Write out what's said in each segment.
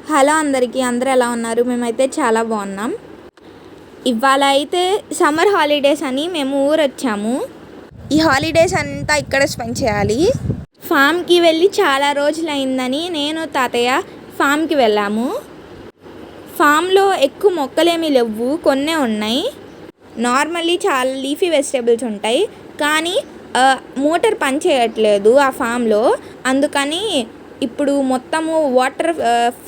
Hello అందరికీ, అందరూ ఎలా ఉన్నారు? మేమైతే చాలా బాగున్నాం. ఇవాళ అయితే సమ్మర్ హాలిడేస్ అని మేము ఊరు వచ్చాము. ఈ హాలిడేస్ అంతా ఇక్కడ స్పెండ్ చేయాలి. ఫామ్కి వెళ్ళి చాలా రోజులు అయిందని నేను తాతయ్య ఫామ్కి వెళ్ళాము. ఫామ్లో ఎక్కువ మొక్కలేమీ లేవు, కొన్నే ఉన్నాయి. నార్మల్లీ చాలా లీఫీ వెజిటేబుల్స్ ఉంటాయి, కానీ మోటార్ పని చేయట్లేదు ఆ ఫామ్లో. అందుకని ఇప్పుడు మొత్తము వాటర్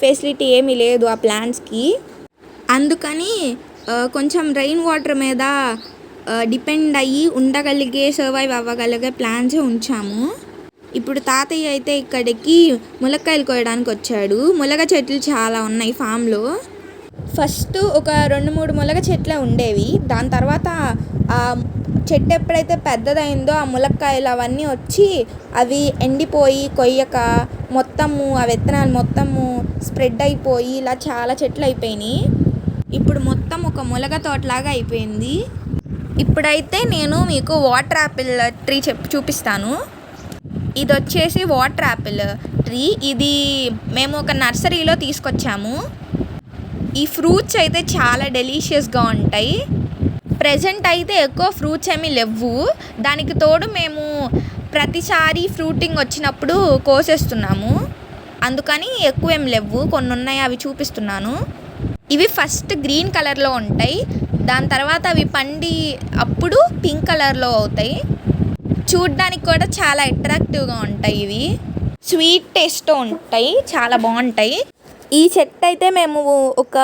ఫెసిలిటీ ఏమీ లేదు ఆ ప్లాంట్స్కి. అందుకని కొంచెం రెయిన్ వాటర్ మీద డిపెండ్ అయ్యి ఉండగలిగే, సర్వైవ్ అవ్వగలిగే ప్లాంట్స్ ఉంచాము. ఇప్పుడు తాతయ్య అయితే ఇక్కడికి ములక్కాయలు కోయడానికి వచ్చాడు. ములగ చెట్లు చాలా ఉన్నాయి ఫామ్లో. ఫస్ట్ ఒక 2-3 ములగ చెట్లే ఉండేవి. దాని తర్వాత ఆ చెట్టు ఎప్పుడైతే పెద్దదైందో ఆ ములక్కాయలు అవన్నీ వచ్చి అవి ఎండిపోయి కొయ్యక మొత్తము ఆ విత్తనాలు మొత్తము స్ప్రెడ్ అయిపోయి ఇలా చాలా చెట్లు అయిపోయినాయి. ఇప్పుడు మొత్తం ఒక ములగ తోటలాగా అయిపోయింది. ఇప్పుడైతే నేను మీకు వాటర్ యాపిల్ ట్రీ చూపిస్తాను. ఇది వచ్చేసి వాటర్ యాపిల్ ట్రీ. ఇది మేము ఒక నర్సరీలో తీసుకొచ్చాము. ఈ ఫ్రూట్స్ అయితే చాలా డెలీషియస్గా ఉంటాయి. ప్రెజెంట్ అయితే ఎక్కువ ఫ్రూట్స్ ఏమీ లేవు. దానికి తోడు మేము ప్రతిసారి ఫ్రూటింగ్ వచ్చినప్పుడు కోసేస్తున్నాము. అందుకని ఎక్కువ ఏం లేవు, కొన్ని ఉన్నాయి, అవి చూపిస్తున్నాను. ఇవి ఫస్ట్ గ్రీన్ కలర్లో ఉంటాయి. దాని తర్వాత అవి పండి అప్పుడు పింక్ కలర్లో అవుతాయి. చూడ్డానికి కూడా చాలా అట్రాక్టివ్గా ఉంటాయి. ఇవి స్వీట్ టేస్ట్తో ఉంటాయి, చాలా బాగుంటాయి. ఈ చెట్టు అయితే మేము ఒక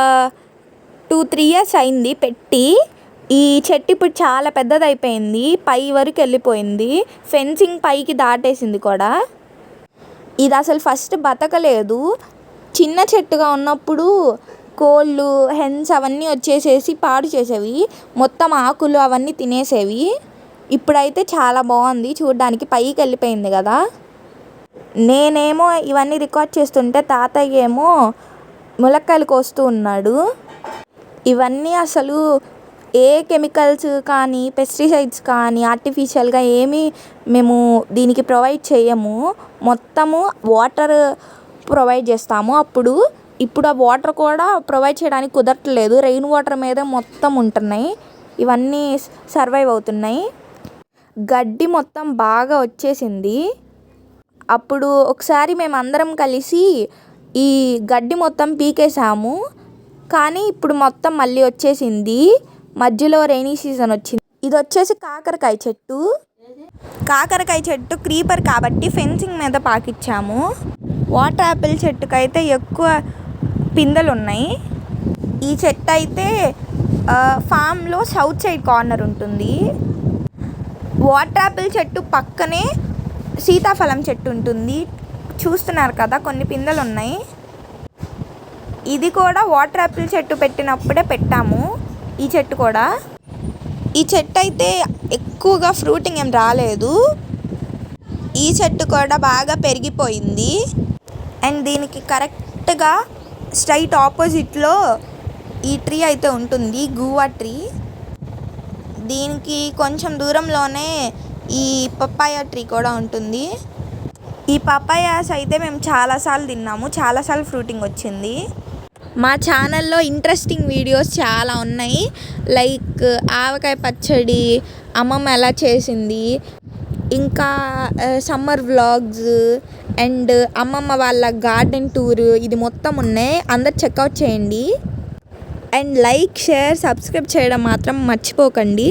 2-3 ఇయర్స్ అయింది పెట్టి. ఈ చెట్టు ఇప్పుడు చాలా పెద్దదైపోయింది, పై వరకు వెళ్ళిపోయింది. ఫెన్సింగ్ పైకి దాటేసింది కూడా. ఇది అసలు ఫస్ట్ బతకలేదు. చిన్న చెట్టుగా ఉన్నప్పుడు కోళ్ళు, హెన్స్ అవన్నీ వచ్చేసేసి పాడు చేసేవి, మొత్తం ఆకులు అవన్నీ తినేసేవి. ఇప్పుడైతే చాలా బాగుంది చూడడానికి, పైకి వెళ్ళిపోయింది కదా. నేనేమో ఇవన్నీ రికార్డ్ చేస్తుంటే తాతయ్య ఏమో ములక్కాయలు కోస్తూ ఉన్నాడు. ఇవన్నీ అసలు ఏ కెమికల్స్ కానీ, పెస్టిసైడ్స్ కానీ ఆర్టిఫిషియల్గా ఏమీ మేము దీనికి ప్రొవైడ్ చేయము. మొత్తము వాటర్ ప్రొవైడ్ చేస్తాము. ఇప్పుడు ఆ వాటర్ కూడా ప్రొవైడ్ చేయడానికి కుదరట్లేదు. రెయిన్ వాటర్ మీద మొత్తం ఉంటున్నాయి, ఇవన్నీ సర్వైవ్ అవుతున్నాయి. గడ్డి మొత్తం బాగా వచ్చేసింది. అప్పుడు ఒకసారి మేము అందరం కలిసి ఈ గడ్డి మొత్తం పీకేసాము, కానీ ఇప్పుడు మొత్తం మళ్ళీ వచ్చేసింది. మధ్యలో రైనీ సీజన్ వచ్చింది. ఇది వచ్చేసి కాకరకాయ చెట్టు. కాకరకాయ చెట్టు క్రీపర్ కాబట్టి ఫెన్సింగ్ మీద పాకిచ్చాము. వాటర్ యాపిల్ చెట్టుకైతే ఎక్కువ పిందెలు ఉన్నాయి. ఈ చెట్టు అయితే ఫామ్లో సౌత్ సైడ్ కార్నర్ ఉంటుంది. వాటర్ యాపిల్ చెట్టు పక్కనే సీతాఫలం చెట్టు ఉంటుంది. చూస్తున్నారు కదా, కొన్ని పిందెలు ఉన్నాయి. ఇది కూడా వాటర్ యాపిల్ చెట్టు పెట్టినప్పుడే పెట్టాము. ఈ చెట్టు కూడా, ఈ చెట్టు అయితే ఎక్కువగా ఫ్రూటింగ్ ఏం రాలేదు. ఈ చెట్టు కూడా బాగా పెరిగిపోయింది. అండ్ దీనికి కరెక్ట్గా స్ట్రైట్ ఆపోజిట్లో ఈ ట్రీ అయితే ఉంటుంది, గువా ట్రీ. దీనికి కొంచెం దూరంలోనే ఈ పపాయ ట్రీ కూడా ఉంటుంది. ఈ పపాయాస్ అయితే మేము చాలాసార్లు తిన్నాము, చాలాసార్లు ఫ్రూటింగ్ వచ్చింది. మా ఛానల్లో ఇంట్రెస్టింగ్ వీడియోస్ చాలా ఉన్నాయి. లైక్ ఆవకాయ పచ్చడి అమ్మమ్మ ఎలా చేసింది, ఇంకా సమ్మర్ వ్లాగ్స్ అండ్ అమ్మమ్మ వాళ్ళ గార్డెన్ టూర్, ఇది మొత్తం ఉన్నాయి. అందరు చెక్అవుట్ చేయండి. అండ్ లైక్, షేర్, సబ్స్క్రైబ్ చేయడం మాత్రం మర్చిపోకండి.